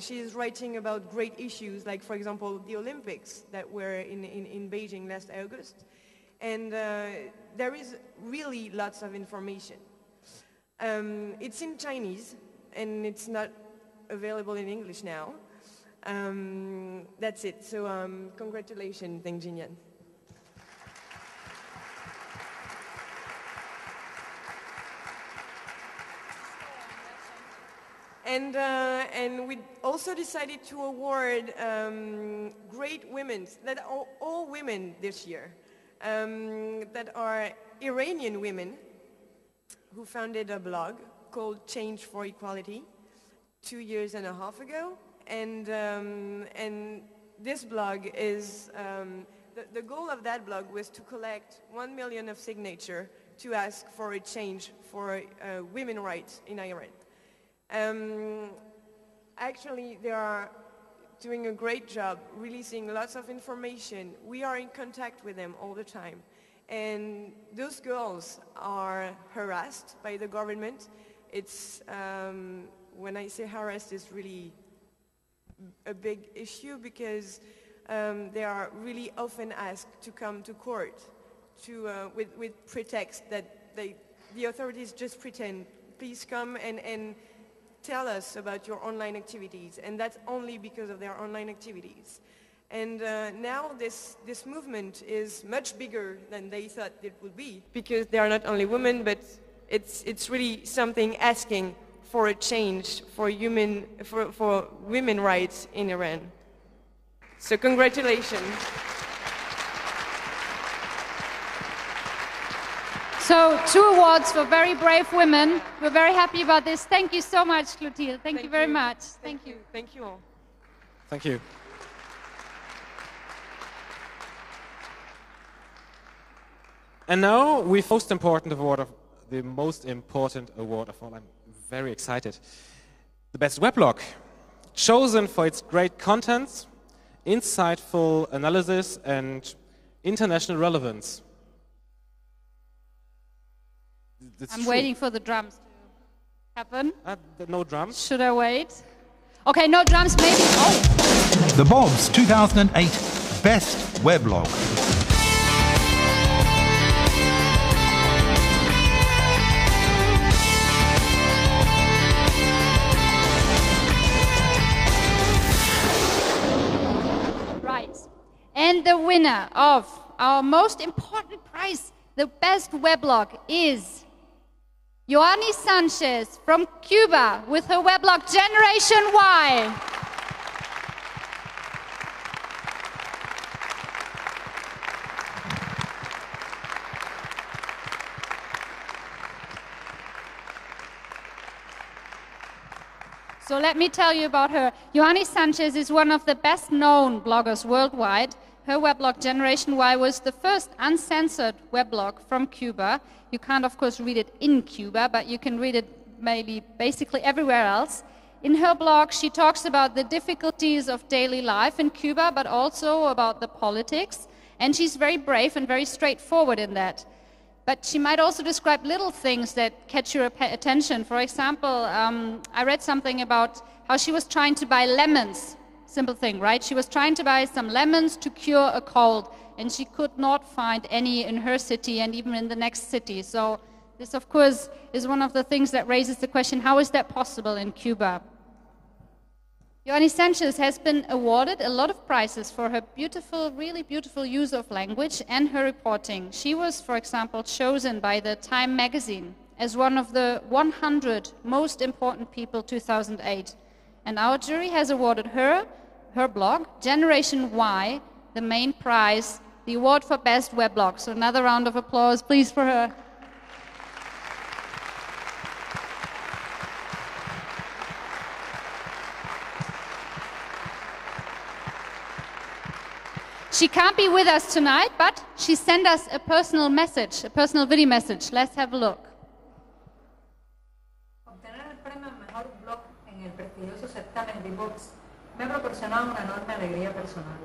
she is writing about great issues like, for example, the Olympics that were in Beijing last August. And there is really lots of information. It's in Chinese, and it's not available in English now. That's it. So congratulations, Zheng Jinyan. And we also decided to award great women, that are all women this year. That are Iranian women who founded a blog called Change for Equality 2.5 years ago. And this blog is, the goal of that blog was to collect 1 million of signatures to ask for a change for women's rights in Iran. Actually, they are doing a great job releasing lots of information. We are in contact with them all the time. And those girls are harassed by the government. It's, when I say harassed, it's really a big issue because they are really often asked to come to court with pretext that the authorities just pretend please come and tell us about your online activities. And that's only because of their online activities. And now this movement is much bigger than they thought it would be, because they are not only women, but it's really something asking for a change for women rights in Iran. So congratulations. So 2 awards for very brave women. We're very happy about this. Thank you so much, Clotilde. Thank you very much. Thank you. Thank you all. Thank you. And now the most important award of all. I'm very excited. The best weblog, chosen for its great content, insightful analysis, and international relevance. I'm waiting for the drums to happen. No drums? Should I wait? Okay, no drums, maybe. Oh! The Bob's 2008 Best Weblog. Right. And the winner of our most important prize, the best weblog, is Joanny Sanchez from Cuba with her weblog Generation Y. So let me tell you about her. Joanny Sanchez is one of the best-known bloggers worldwide. Her weblog Generation Y was the first uncensored weblog from Cuba. You can't, of course, read it in Cuba, but you can read it maybe basically everywhere else. In her blog, she talks about the difficulties of daily life in Cuba, but also about the politics. And she's very brave and very straightforward in that. But she might also describe little things that catch your attention. For example, I read something about how she was trying to buy lemons. Simple thing, right? She was trying to buy some lemons to cure a cold, and she could not find any in her city and even in the next city. So this, of course, is one of the things that raises the question, how is that possible in Cuba? Joanny Sanchez has been awarded a lot of prizes for her beautiful, really beautiful use of language and her reporting. She was, for example, chosen by the Time magazine as one of the 100 most important people 2008. And our jury has awarded her blog, Generation Y, the main prize, the award for best weblog. So another round of applause, please, for her. She can't be with us tonight, but she sent us a personal message, a personal video message. Let's have a look. Obtener el premio al mejor blog en el prestigioso certamen de Vox me ha proporcionado una enorme alegría personal.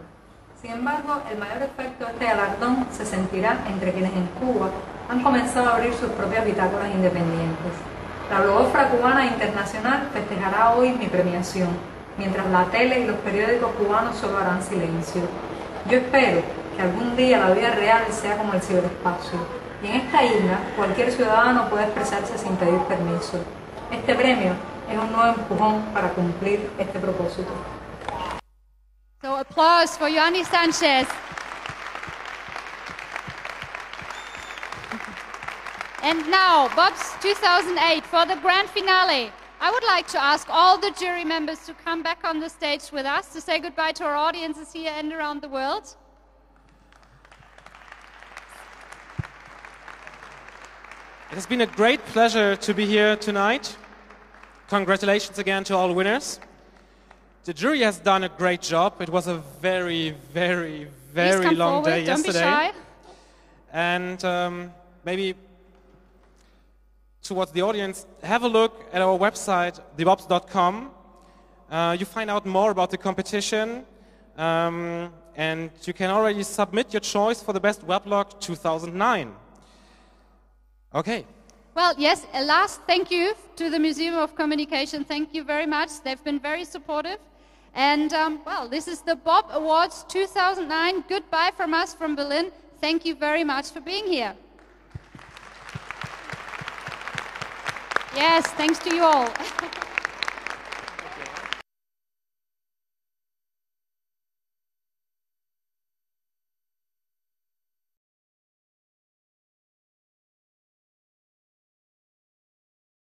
Sin embargo, el mayor efecto de este galardón se sentirá entre quienes en Cuba han comenzado a abrir sus propias bitácoras independientes. La blogófora cubana internacional festejará hoy mi premiación, mientras la tele y los periódicos cubanos solo harán silencio. Yo espero que algún día la vida real sea como el ciberespacio, y en esta isla cualquier ciudadano puede expresarse sin pedir permiso. Este premio es un nuevo empujón para cumplir este propósito. So applause for Joanny Sanchez. And now, Bob's 2008 for the grand finale. I would like to ask all the jury members to come back on the stage with us to say goodbye to our audiences here and around the world. It has been a great pleasure to be here tonight. Congratulations again to all winners. The jury has done a great job. It was a very, very, very long day yesterday. Don't be shy. And maybe towards the audience, have a look at our website, thebobs.com. You find out more about the competition, and you can already submit your choice for the best weblog 2009. Okay. Well, yes, a last thank you to the Museum of Communication. Thank you very much. They've been very supportive. And, well, this is the Bob Awards 2009. Goodbye from us from Berlin. Thank you very much for being here. Yes, thanks to you all.